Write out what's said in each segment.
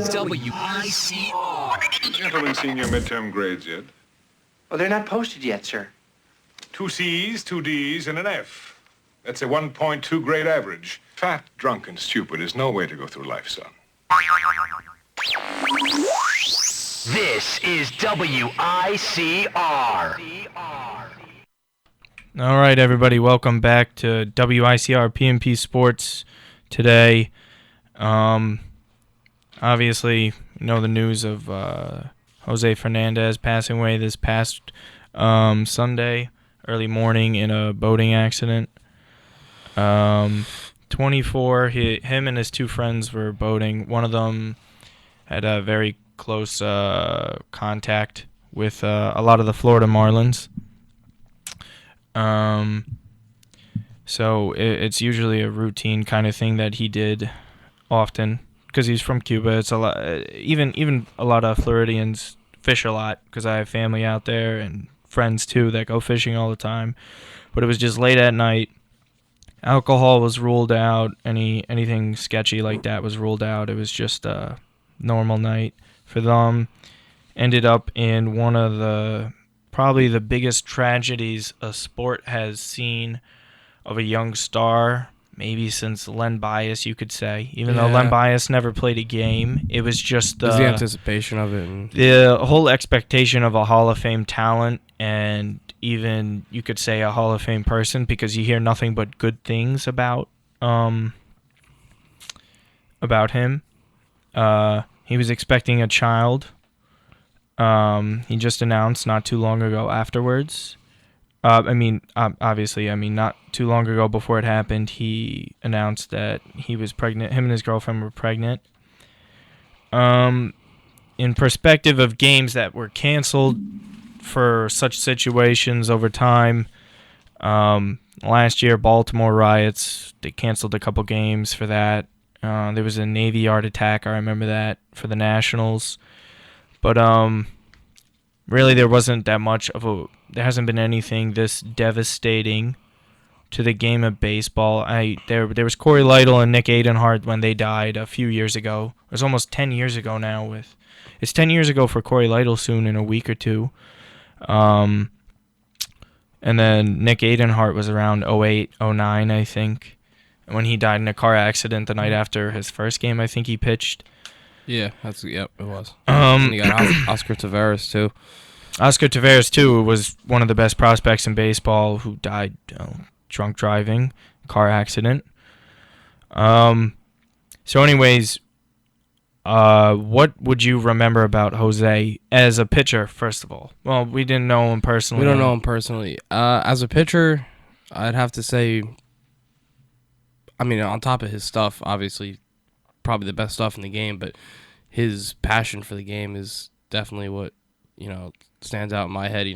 WICR. Gentlemen, seen your midterm grades yet? Oh, they're not posted yet, sir. 2 C's, 2 D's, and an F. That's a 1.2 grade average. Fat, drunk, and stupid is no way to go through life, son. This is WICR. All right, everybody, welcome back to WICR PMP Sports today. Obviously, you know the news of Jose Fernandez passing away this past Sunday, early morning in a boating accident. 24, him and his two friends were boating. One of them had a very close contact with a lot of the Florida Marlins. So it's usually a routine kind of thing that he did often because he's from Cuba. It's a lot. Even a lot of Floridians fish a lot because I have family out there and friends too that go fishing all the time. But it was just late at night. Alcohol was ruled out. Anything sketchy like that was ruled out. It was just a normal night for them. Ended up in one of probably the biggest tragedies a sport has seen of a young star, maybe since Len Bias, you could say. Even though Len Bias never played a game, it was just the anticipation of it. The whole expectation of a Hall of Fame talent, and even, you could say, a Hall of Fame person, because you hear nothing but good things about him. He was expecting a child. He just announced not too long ago afterwards. Obviously, not too long ago before it happened, he announced that he was pregnant. Him and his girlfriend were pregnant. In perspective of games that were canceled for such situations over time, last year, Baltimore riots, they canceled a couple games for that. There was a Navy Yard attack, I remember that, for the Nationals. But really, there wasn't that much of there hasn't been anything this devastating to the game of baseball. There was Corey Lytle and Nick Adenhart when they died a few years ago. It was almost 10 years ago now. It's 10 years ago for Corey Lytle soon in a week or two. And then Nick Adenhart was around 08, 09, I think, when he died in a car accident the night after his first game I think he pitched. Yeah, it was. And you got Oscar Taveras, too. Oscar Taveras, too, was one of the best prospects in baseball who died drunk driving, car accident. So anyways, what would you remember about Jose as a pitcher, first of all? Well, we didn't know him personally. We don't know him personally. As a pitcher, I'd have to say, on top of his stuff, obviously, probably the best stuff in the game, but his passion for the game is definitely what, stands out in my head.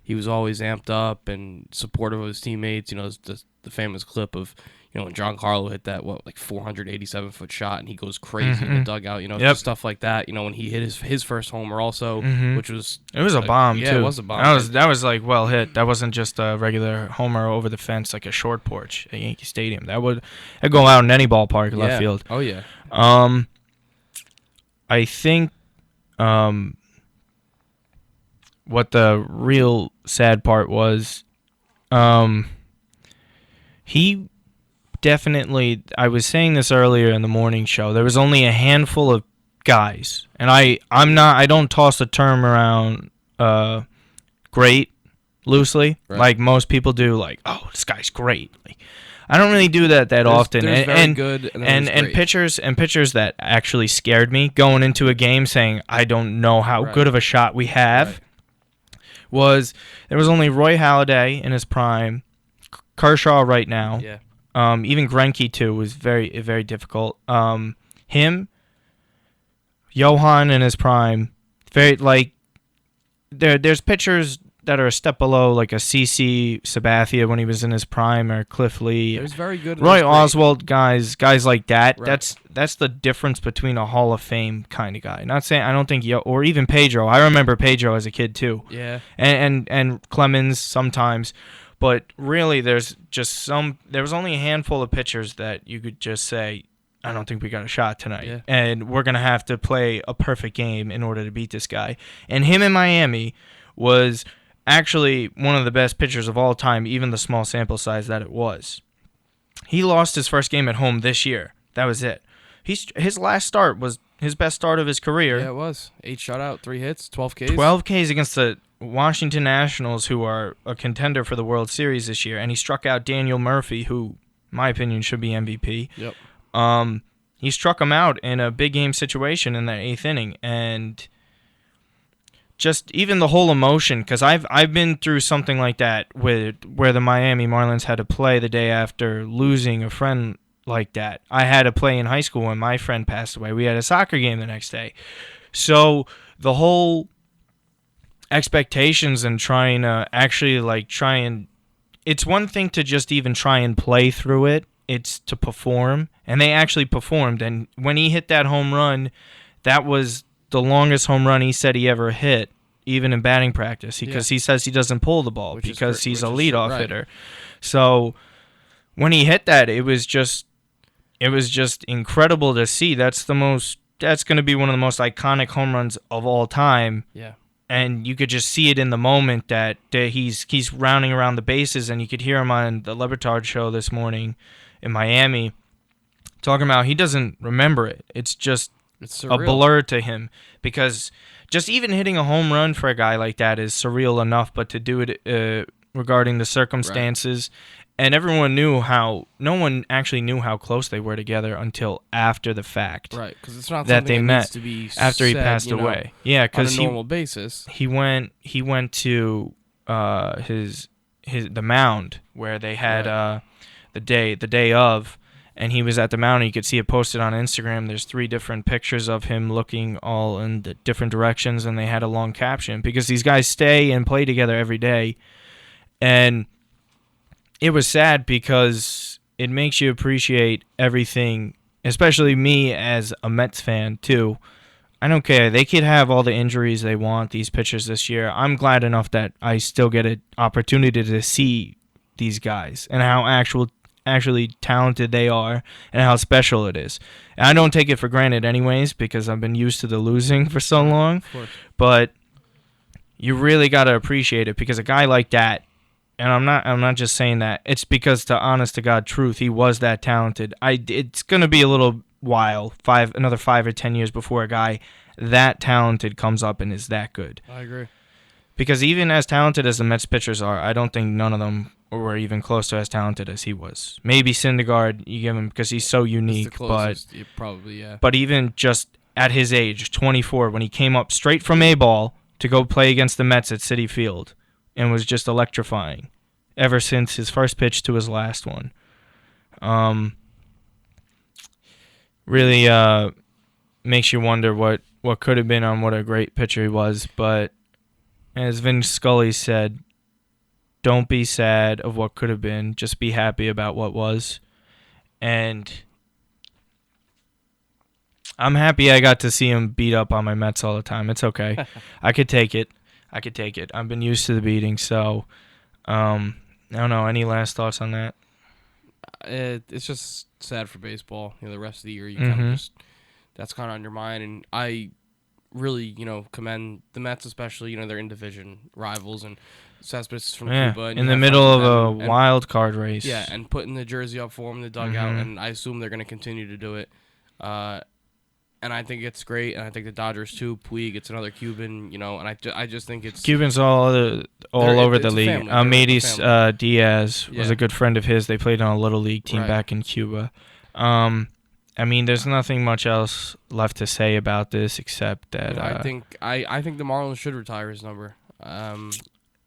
He was always amped up and supportive of his teammates. The famous clip of, when Giancarlo hit that, 487-foot shot, and he goes crazy in the dugout, just stuff like that. When he hit his first homer also, which was... It was a bomb, too. Yeah, it was a bomb. That was well hit. That wasn't just a regular homer over the fence, like a short porch at Yankee Stadium. That'd go out in any ballpark, left field. Oh, yeah. I think what the real sad part was, he definitely, I was saying this earlier in the morning show, there was only a handful of guys, and I don't toss the term around great loosely, right, like most people do, like, oh, this guy's great. Like, I don't really do that often. There's very good and pitchers that actually scared me going into a game saying, I don't know how good of a shot we have. There was only Roy Halladay in his prime, Kershaw right now. Yeah. Even Greinke too was very, very difficult. Him, Johan in his prime, very there's pitchers that are a step below, like a CC Sabathia when he was in his prime, or Cliff Lee. It was very good. Roy Oswald, guys like that. Right. That's the difference between a Hall of Fame kind of guy. Not saying I don't think or even Pedro. I remember Pedro as a kid too. Yeah. And Clemens sometimes, but really there was only a handful of pitchers that you could just say, I don't think we got a shot tonight. Yeah. And we're going to have to play a perfect game in order to beat this guy. And him in Miami was actually one of the best pitchers of all time, even the small sample size that it was. He lost his first game at home this year. That was it. His last start was his best start of his career. Yeah, it was. 8 shutout, 3 hits, 12 Ks. 12 Ks against the Washington Nationals, who are a contender for the World Series this year. And he struck out Daniel Murphy, who, in my opinion, should be MVP. Yep. He struck him out in a big game situation in the 8th inning, and just even the whole emotion, because I've been through something like that where the Miami Marlins had to play the day after losing a friend like that. I had to play in high school when my friend passed away. We had a soccer game the next day. So the whole expectations and trying to actually it's one thing to just even try and play through it. It's to perform, and they actually performed. And when he hit that home run, that was the longest home run he said he ever hit, even in batting practice, because he says he doesn't pull the ball because he's a leadoff hitter. So when he hit that, it was just incredible to see. That's going to be one of the most iconic home runs of all time. Yeah. And you could just see it in the moment that he's rounding around the bases, and you could hear him on the Le Batard show this morning in Miami talking about he doesn't remember it. It's a blur to him, because just even hitting a home run for a guy like that is surreal enough, but to do it regarding the circumstances, and no one actually knew how close they were together until after the fact. Right, because it's not that they something that met needs to be after he said, passed away. Yeah, because on a normal basis. He went to the mound where they had the day of, and he was at the mound. You could see it posted on Instagram. There's 3 different pictures of him looking all in the different directions, and they had a long caption because these guys stay and play together every day. And it was sad because it makes you appreciate everything, especially me as a Mets fan too. I don't care. They could have all the injuries they want, these pitchers this year. I'm glad enough that I still get an opportunity to see these guys and how actually talented they are and how special it is. And I don't take it for granted anyways, because I've been used to the losing for so long. Of course. But you really got to appreciate it, because a guy like that, and I'm not just saying that, it's because, to honest to God truth, he was that talented. It's going to be a little while, another 5 or 10 years before a guy that talented comes up and is that good. I agree. Because even as talented as the Mets pitchers are, I don't think none of them were even close to as talented as he was. Maybe Syndergaard, you give him, because he's so unique, It's the closest, probably, yeah. But even just at his age, 24, when he came up straight from A-ball to go play against the Mets at Citi Field, and was just electrifying ever since his first pitch to his last one. Really makes you wonder what could have been on what a great pitcher he was. But as Vince Scully said, don't be sad of what could have been. Just be happy about what was. And I'm happy I got to see him beat up on my Mets all the time. It's okay. I could take it. I've been used to the beating, so I don't know. Any last thoughts on that? It's just sad for baseball. The rest of the year, you kind of just, that's kind of on your mind. And I really, commend the Mets, especially. They're in division rivals, and Cespedes from Cuba. And in the middle of a wild card race. Yeah, and putting the jersey up for him in the dugout, and I assume they're going to continue to do it. And I think it's great, and I think the Dodgers too. Puig, it's another Cuban, and I just think it's Cubans all over the league. Amadis Diaz was a good friend of his. They played on a little league team back in Cuba. There's nothing much else left to say about this except that I think the Marlins should retire his number.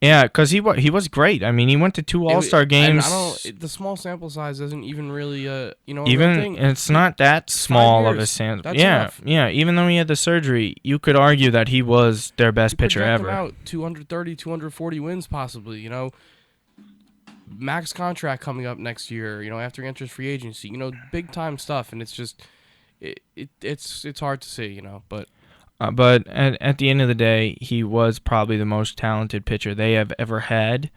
Yeah, because he was great. He went to 2 All-Star games. The small sample size isn't even really a thing. It's not that small of a sample. Yeah. Even though he had the surgery, you could argue that he was their best pitcher ever. Him out 230, 240 wins possibly. Max contract coming up next year. After he enters free agency. Big time stuff, and it's just it's hard to see. But. But at the end of the day, he was probably the most talented pitcher they have ever had,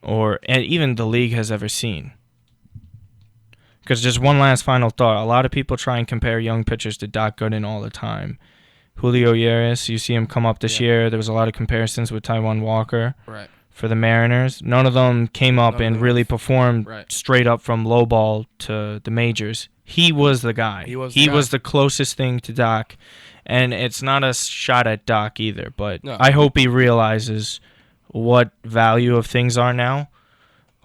and even the league has ever seen. Because just one last final thought. A lot of people try and compare young pitchers to Doc Gooden all the time. Julio Urias, you see him come up this year. There was a lot of comparisons with Taijuan Walker for the Mariners. None of them came up and really performed straight up from low ball to the majors. He was the guy. He was the closest thing to Doc. And it's not a shot at Doc either, but I hope he realizes what value of things are now.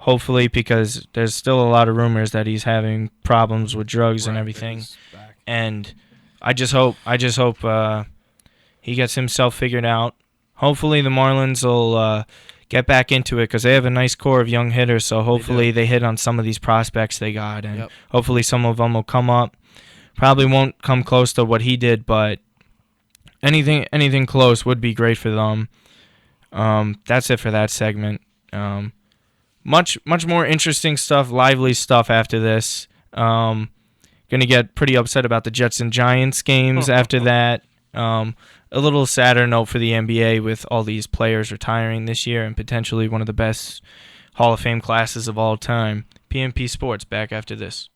Hopefully, because there's still a lot of rumors that he's having problems with drugs and everything. And I just hope he gets himself figured out. Hopefully, the Marlins will get back into it because they have a nice core of young hitters. So hopefully they hit on some of these prospects they got, and hopefully some of them will come up. Probably won't come close to what he did, but anything close would be great for them. That's it for that segment. Much more interesting stuff, lively stuff after this. Gonna get pretty upset about the Jets and Giants games after that. A little sadder note for the NBA with all these players retiring this year and potentially one of the best Hall of Fame classes of all time. PNP Sports back after this.